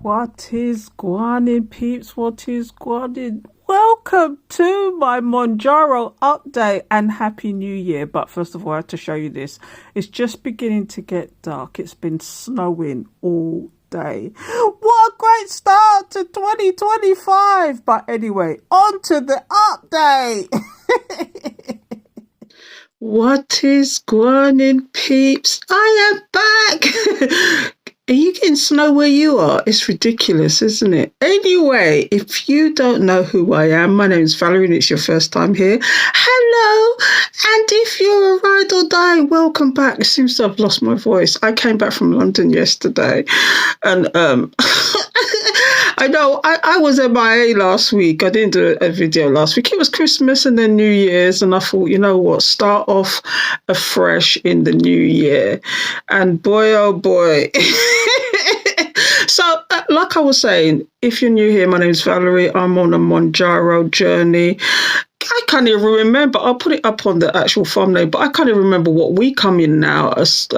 What is guanin, peeps? What is guanin? Welcome to my Mounjaro update and Happy New Year. But first of all, I have to show you this. It's just beginning to get dark. It's been snowing all day. What a great start to 2025. But anyway, on to the update. What is guanin, peeps? I am back. Are you getting snow where you are? It's ridiculous, isn't it? Anyway, if you don't know who I am, my name is Valerie and it's your first time here. Hello! And if you're a ride or die, welcome back. It seems to have lost my voice. I came back from London yesterday and I know I was MIA last week. I didn't do a video last week. It was Christmas and then New Year's and I thought, you know what, start off afresh in the new year. And boy, oh boy. So, like I was saying, if you're new here, my name is Valerie. I'm on a Mounjaro journey. I can't even remember. I'll put it up on the actual thumbnail, but I can't even remember what week I'm in now. As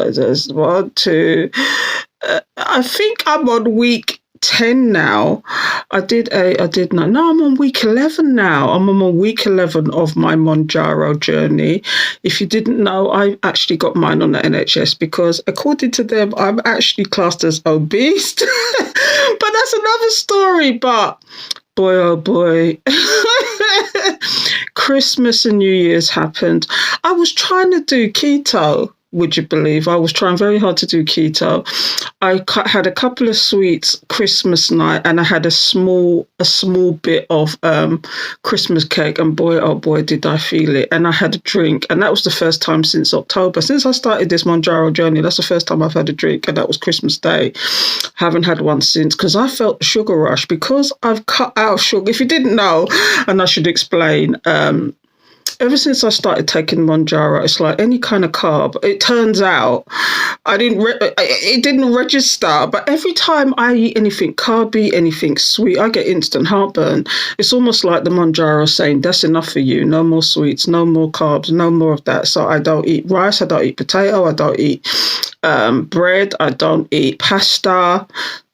one, two. I think I'm on week 10 now. I did not. No, I'm on week 11 now. I'm on week 11 of my Mounjaro journey. If you didn't know, I actually got mine on the NHS because according to them, I'm actually classed as obese. But that's another story. But boy, oh boy. Christmas and New Year's happened. I was trying to do keto. Would you believe? I was trying very hard to do keto. I had a couple of sweets Christmas night, and I had a small bit of Christmas cake, and boy, oh boy, did I feel it. And I had a drink, and that was the first time since October. Since I started this Mounjaro journey, that's the first time I've had a drink, and that was Christmas Day. Haven't had one since, because I felt the sugar rush, because I've cut out sugar. If you didn't know, and I should explain, ever since I started taking Mounjaro, it's like any kind of carb. It turns out it didn't register, but every time I eat anything carby, anything sweet, I get instant heartburn. It's almost like the Mounjaro saying, that's enough for you. No more sweets, no more carbs, no more of that. So I don't eat rice, I don't eat potato, I don't eat bread, I don't eat pasta.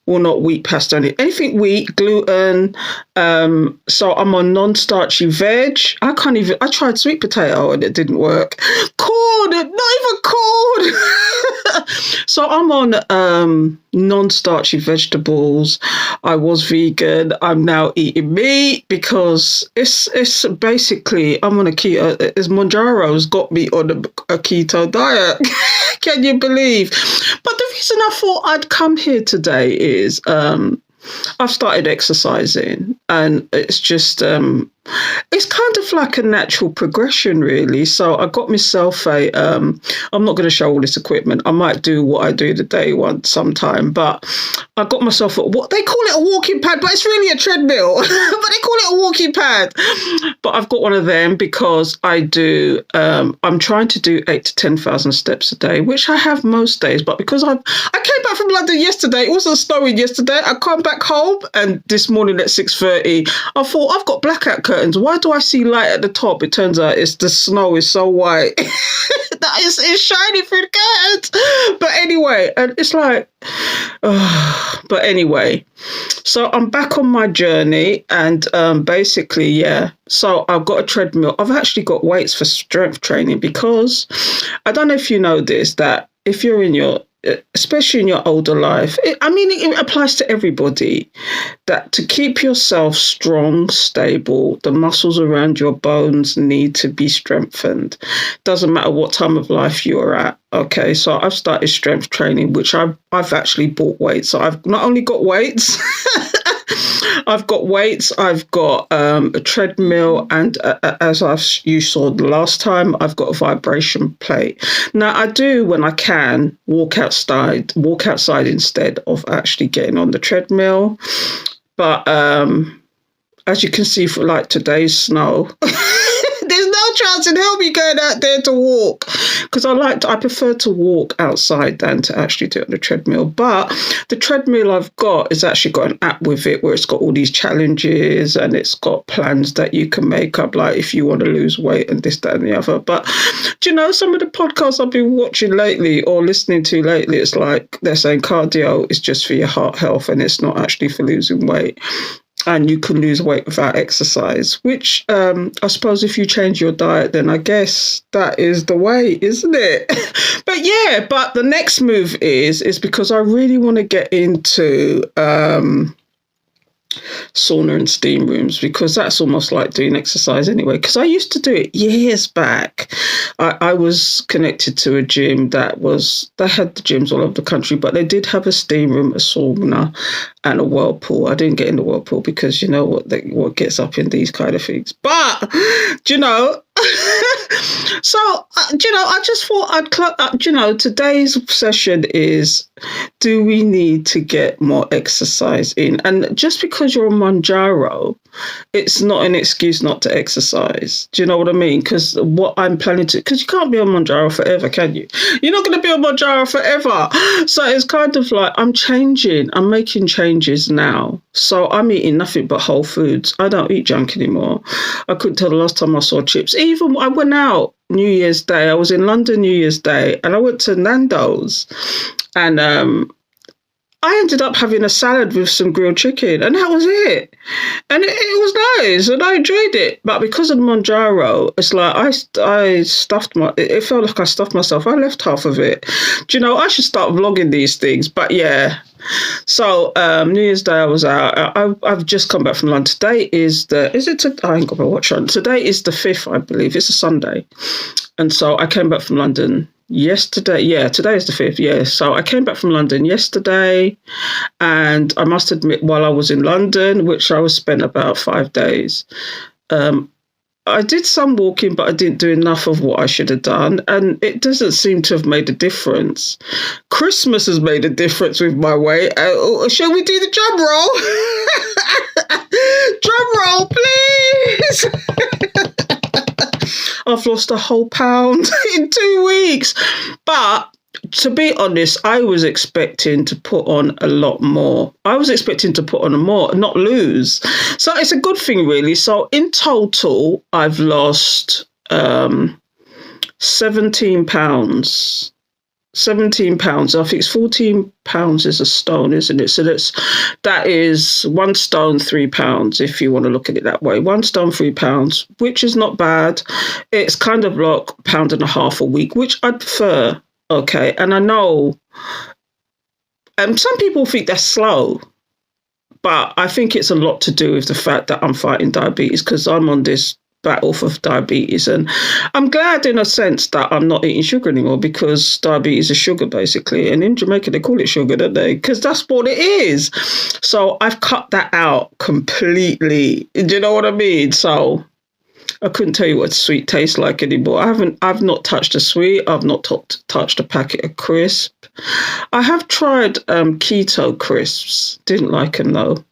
Well, not wheat pasta, anything wheat, gluten. So I'm on non-starchy veg. I tried sweet potato and it didn't work. Corn, not even corn. So I'm on non-starchy vegetables. I was vegan. I'm now eating meat because it's basically, I'm on a keto. Mounjaro's got me on a keto diet. Can you believe? But the reason I thought I'd come here today is I've started exercising, and it's just it's kind of like a natural progression, really. So I got myself I'm not going to show all this equipment. I might do what I do today sometime, but I got myself what they call it, a walking pad, but it's really a treadmill. But they call it a walking pad. But I've got one of them because I do. I'm trying to do 8,000 to 10,000 steps a day, which I have most days. But because I came back from London yesterday, it wasn't snowing yesterday. I come back home, and this morning at 6:30, I thought I've got blackout curtains. Why do I see light at the top? It turns out the snow is so white that it's shining through the curtains. But anyway, and it's like, but anyway, so I'm back on my journey, and basically, yeah. So I've got a treadmill. I've actually got weights for strength training because I don't know if you know this, that if you're especially in your older life, it applies to everybody, that to keep yourself strong, stable, the muscles around your bones need to be strengthened. Doesn't matter what time of life you're at. Okay, so I've started strength training, which I've actually bought weights. So I've not only got weights, I've got a treadmill, and as you saw the last time, I've got a vibration plate. Now I do, when I can, walk outside instead of actually getting on the treadmill. But as you can see, for like today's snow, there's no no chance in hell me going out there to walk, because I prefer to walk outside than to actually do it on the treadmill. But the treadmill I've got has actually got an app with it where it's got all these challenges and it's got plans that you can make up, like if you want to lose weight and this, that, and the other. But do you know, some of the podcasts I've been watching lately or listening to lately, it's like they're saying cardio is just for your heart health and it's not actually for losing weight. And you can lose weight without exercise, which I suppose if you change your diet, then I guess that is the way, isn't it? But the next move is because I really want to get into sauna and steam rooms, because that's almost like doing exercise anyway, because I used to do it years back. I was connected to a gym they had the gyms all over the country, but they did have a steam room, a sauna and a whirlpool. I didn't get in the whirlpool because you know what gets up in these kind of things, but you know. So, I just thought today's session is, do we need to get more exercise in? And just because you're on Mounjaro, it's not an excuse not to exercise. Do you know what I mean? Because what I'm planning to, because you can't be on Mounjaro forever, can you? You're not going to be on Mounjaro forever. So it's kind of like I'm making changes now. So I'm eating nothing but whole foods. I don't eat junk anymore. I couldn't tell the last time I saw chips. Even I went out New Year's Day. I was in London New Year's Day and I went to Nando's and I ended up having a salad with some grilled chicken and that was it. And it was nice and I enjoyed it. But because of Mounjaro, it's like it felt like I stuffed myself. I left half of it. Do you know, I should start vlogging these things. But yeah. So New Year's Day I was out. I've just come back from London. Today is I ain't got my watch on. Today is the 5th, I believe. It's a Sunday. And so I came back from London yesterday. Yeah, today is the 5th. Yeah. So I came back from London yesterday. And I must admit, while I was in London, which I was spent about 5 days, I did some walking, but I didn't do enough of what I should have done. And it doesn't seem to have made a difference. Christmas has made a difference with my weight. Shall we do the drum roll? Drum roll, please. I've lost a whole pound in 2 weeks. But to be honest, I was expecting to put on a lot more. I was expecting to put on more, not lose. So it's a good thing, really. So in total, I've lost 17 pounds. 17 pounds. I think it's 14 pounds is a stone, isn't it? So that is 1 stone, 3 pounds, if you want to look at it that way. 1 stone, 3 pounds, which is not bad. It's kind of like £1.50 a week, which I prefer. Okay, and I know some people think that's slow, but I think it's a lot to do with the fact that I'm fighting diabetes, because I'm on this battle for diabetes, and I'm glad in a sense that I'm not eating sugar anymore, because diabetes is sugar basically, and in Jamaica they call it sugar, don't they? Because that's what it is. So I've cut that out completely. Do you know what I mean? So I couldn't tell you what sweet tastes like anymore. I've not touched a sweet. I've not touched a packet of crisp. I have tried keto crisps. Didn't like them though.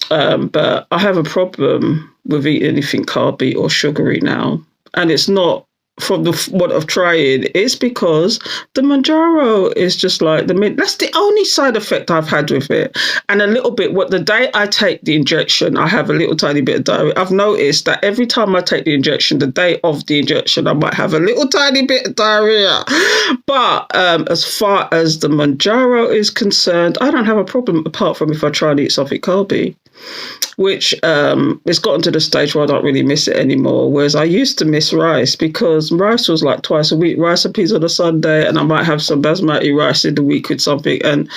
But I have a problem with eating anything carby or sugary now. And it's not from what I've tried. It's because the Mounjaro is just like that's the only side effect I've had with it. And a little bit, the day I take the injection, I have a little tiny bit of diarrhea. I've noticed that every time I take the injection, the day of the injection, I might have a little tiny bit of diarrhea. But as far as the Mounjaro is concerned, I don't have a problem, apart from if I try and eat something carby, which it's gotten to the stage where I don't really miss it anymore. Whereas I used to miss rice, because rice was like twice a week, rice and peas on a Sunday, and I might have some basmati rice in the week with something. And,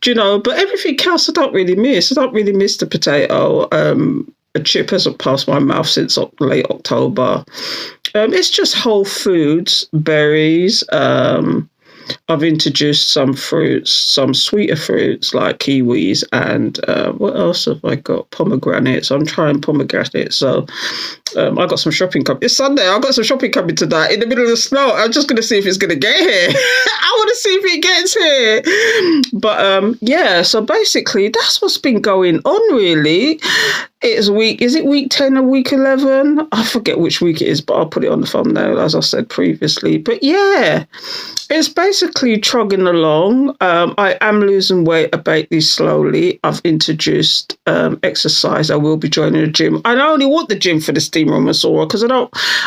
but everything else I don't really miss. I don't really miss the potato. A chip hasn't passed my mouth since late October. It's just whole foods, berries. I've introduced some fruits, some sweeter fruits like kiwis, and what else have I got? Pomegranates. I'm trying pomegranates. So I got some shopping coming. It's Sunday. I've got some shopping coming tonight in the middle of the snow. I'm just going to see if it's going to get here. I want to see if it gets here. But yeah, so basically that's what's been going on, really. It's week, is it week 10 or week 11? I forget which week it is, but I'll put it on the thumbnail, as I said previously. But yeah, it's basically trogging along. I am losing weight abatingly slowly. I've introduced exercise. I will be joining the gym. I only want the gym for the steam room and sauna because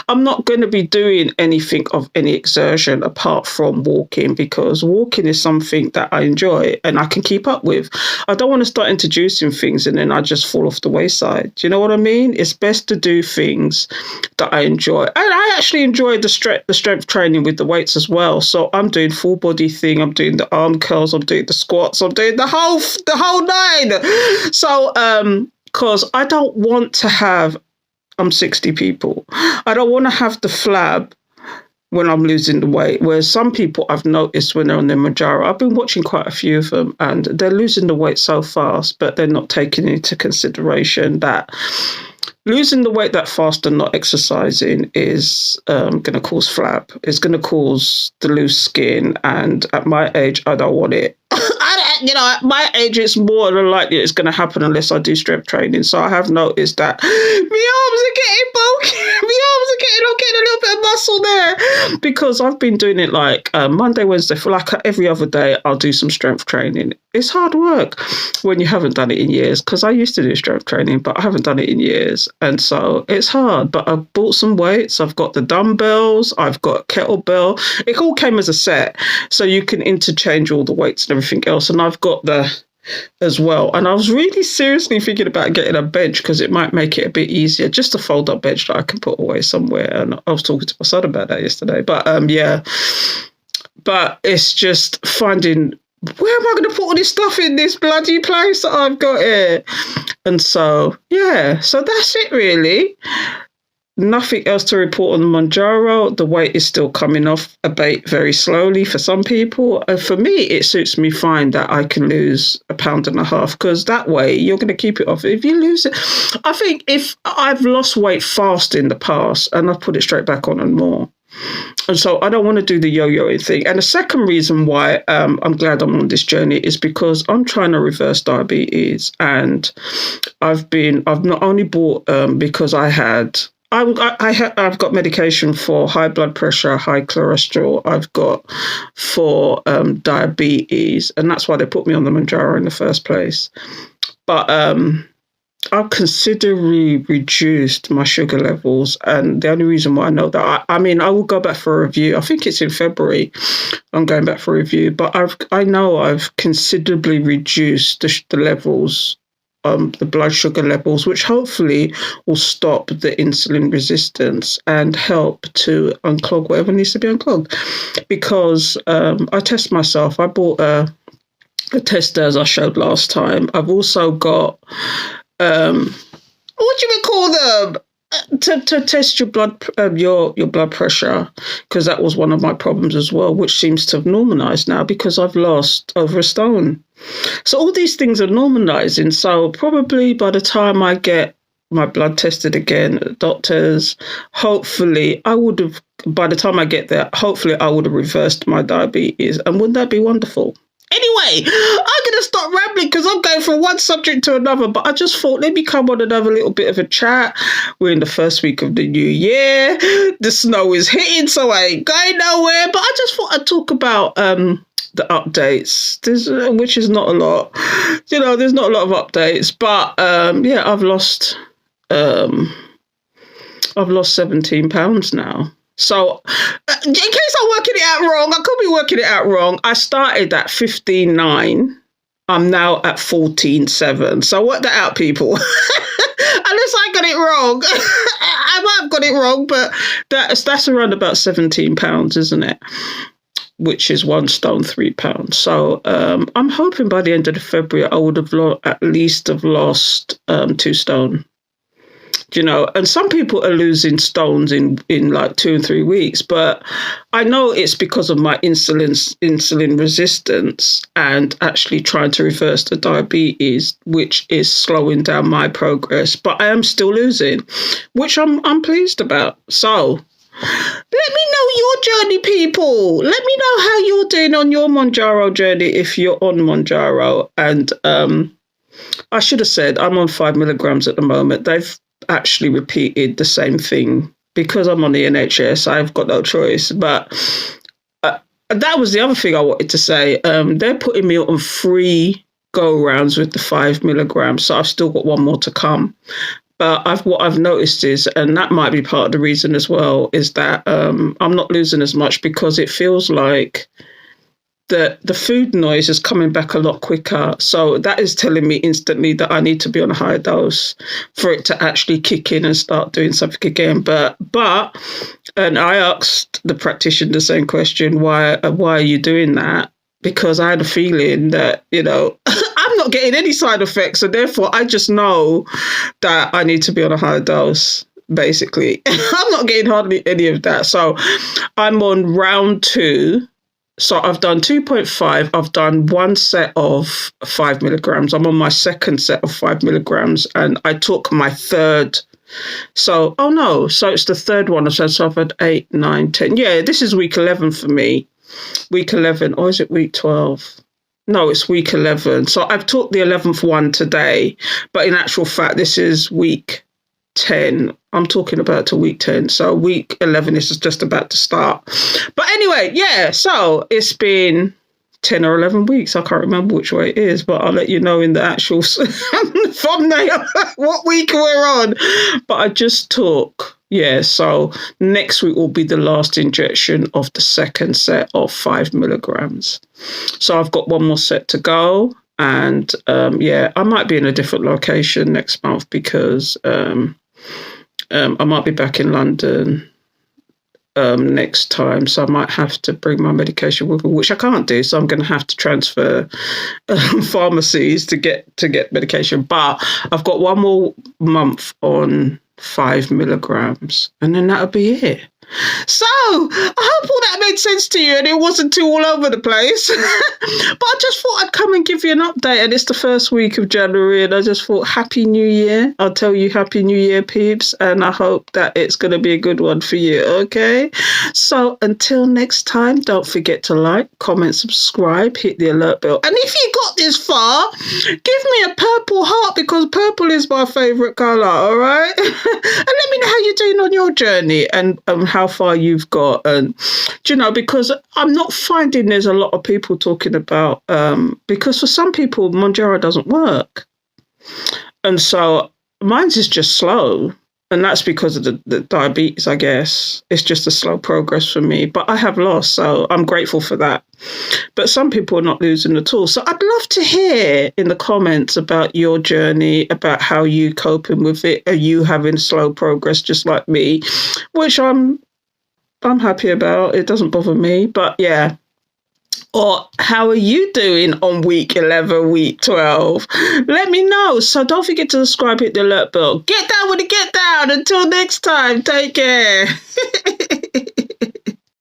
I'm not going to be doing anything of any exertion apart from walking, because walking is something that I enjoy and I can keep up with. I don't want to start introducing things and then I just fall off the wayside. Do you know what I mean? It's best to do things that I enjoy. And I actually enjoy the strength training with the weights as well. So I'm doing full body thing. I'm doing the arm curls. I'm doing the squats. I'm doing the whole nine. So because I don't want to have, I'm 60 people. I don't want to have the flab when I'm losing the weight, whereas some people I've noticed when they're on their Mounjaro, I've been watching quite a few of them and they're losing the weight so fast, but they're not taking into consideration that losing the weight that fast and not exercising is going to cause flab. It's going to cause the loose skin, and at my age, I don't want it. At my age, it's more than likely it's going to happen unless I do strength training. So I have noticed that my arms are getting bulky. I'm getting a little bit of muscle there because I've been doing it like Monday, Wednesday, for like every other day. I'll do some strength training. It's hard work when you haven't done it in years, because I used to do strength training, but I haven't done it in years. And so it's hard, but I've bought some weights. I've got the dumbbells. I've got kettlebell. It all came as a set, so you can interchange all the weights and everything else. And I've got the as well. And I was really seriously thinking about getting a bench because it might make it a bit easier, just a fold up bench that I can put away somewhere. And I was talking to my son about that yesterday. But yeah, but it's just finding, where am I going to put all this stuff in this bloody place that I've got here? And so, yeah, so that's it really. Nothing else to report on the Mounjaro. The weight is still coming off a bit very slowly for some people. For me, it suits me fine that I can lose 1.5 pounds, because that way you're going to keep it off. If you lose it, I think if I've lost weight fast in the past and I've put it straight back on and more. And so I don't want to do the yo-yoing thing. And the second reason why I'm glad I'm on this journey is because I'm trying to reverse diabetes. And I've not only bought because I've got medication for high blood pressure, high cholesterol. I've got for diabetes, and that's why they put me on the Mounjaro in the first place. But I've considerably reduced my sugar levels, and the only reason why I know that, I will go back for a review. I think it's in February. I'm going back for a review, but I know I've considerably reduced the levels. The blood sugar levels, which hopefully will stop the insulin resistance and help to unclog whatever needs to be unclogged. Because I test myself. I bought a tester, as I showed last time. I've also got, what do you call them? To test your blood pressure, because that was one of my problems as well, which seems to have normalized now because I've lost over a stone. So all these things are normalizing. So probably by the time I get my blood tested again, doctors, hopefully by the time I get there, hopefully I would have reversed my diabetes. And wouldn't that be wonderful? Anyway, I'm going to stop rambling because I'm going from one subject to another, but I just thought, let me come on another little bit of a chat. We're in the first week of the new year. The snow is hitting, so I ain't going nowhere. But I just thought I'd talk about the updates, which is not a lot. There's not a lot of updates, but yeah, I've lost 17 pounds now. So, in case I'm working it out wrong, I could be working it out wrong. I started at 15.9. I'm now at 14.7. So work that out, people. Unless I got it wrong. I might have got it wrong, but that's around about 17 pounds, isn't it? Which is 1 stone, 3 pounds. So I'm hoping by the end of February, I would have at least lost 2 stone. And some people are losing stones in like 2 and 3 weeks, but I know it's because of my insulin resistance and actually trying to reverse the diabetes, which is slowing down my progress. But I am still losing, which I'm pleased about. So let me know your journey, people. Let me know how you're doing on your Mounjaro journey if you're on Mounjaro, and I should have said I'm on 5 milligrams at the moment. They've actually repeated the same thing because I'm on the NHS. I've got no choice. But that was the other thing I wanted to say. They're putting me on 3 go rounds with the 5 milligrams, so I've still got one more to come. But what I've noticed is, and that might be part of the reason as well, is that I'm not losing as much because it feels like the food noise is coming back a lot quicker. So that is telling me instantly that I need to be on a higher dose for it to actually kick in and start doing something again. But and I asked the practitioner the same question, why are you doing that? Because I had a feeling that, I'm not getting any side effects. And therefore, I just know that I need to be on a higher dose, basically. I'm not getting hardly any of that. So I'm on round 2. So I've done 2.5. I've done 1 set of 5 milligrams. I'm on my 2nd set of 5 milligrams. And I took my 3rd. So it's the 3rd one. So I've had 8, 9, 10. Yeah, this is week 11 for me. Week 11, or is it week 12? No, it's week 11. So I've took the 11th one today, but in actual fact, this is week 10. I'm talking about to week 10. So week 11 is just about to start. But anyway, yeah, so it's been 10 or 11 weeks. I can't remember which way it is, but I'll let you know in the actual thumbnail what week we're on. But I just took... Yeah, so next week will be the last injection of the 2nd set of 5 milligrams. So I've got one more set to go. And I might be in a different location next month because I might be back in London next time. So I might have to bring my medication with me, which I can't do. So I'm going to have to transfer pharmacies to get medication. But I've got one more month on 5 milligrams, and then that'll be it. So I hope all that made sense to you and it wasn't too all over the place. But I just thought I'd come and give you an update, and it's the first week of January, and I just thought Happy New Year. I'll tell you Happy New Year, peeps, and I hope that it's going to be a good one for you, okay? So until next time, don't forget to like, comment, subscribe, hit the alert bell. And if you got this far, give me a purple heart, because purple is my favourite colour, all right? And let me know how you're doing on your journey and how far you've got. And because I'm not finding there's a lot of people talking about because for some people Mounjaro doesn't work, and so mine's is just slow, and that's because of the diabetes. I guess it's just a slow progress for me, but I have lost, so I'm grateful for that. But some people are not losing at all. So I'd love to hear in the comments about your journey, about how you coping with it. Are you having slow progress just like me? Which I'm happy about. It doesn't bother me. But yeah. Or how are you doing on week 11, week 12? Let me know. So don't forget to subscribe, hit the alert bell. Get down with it, get down. Until next time, take care.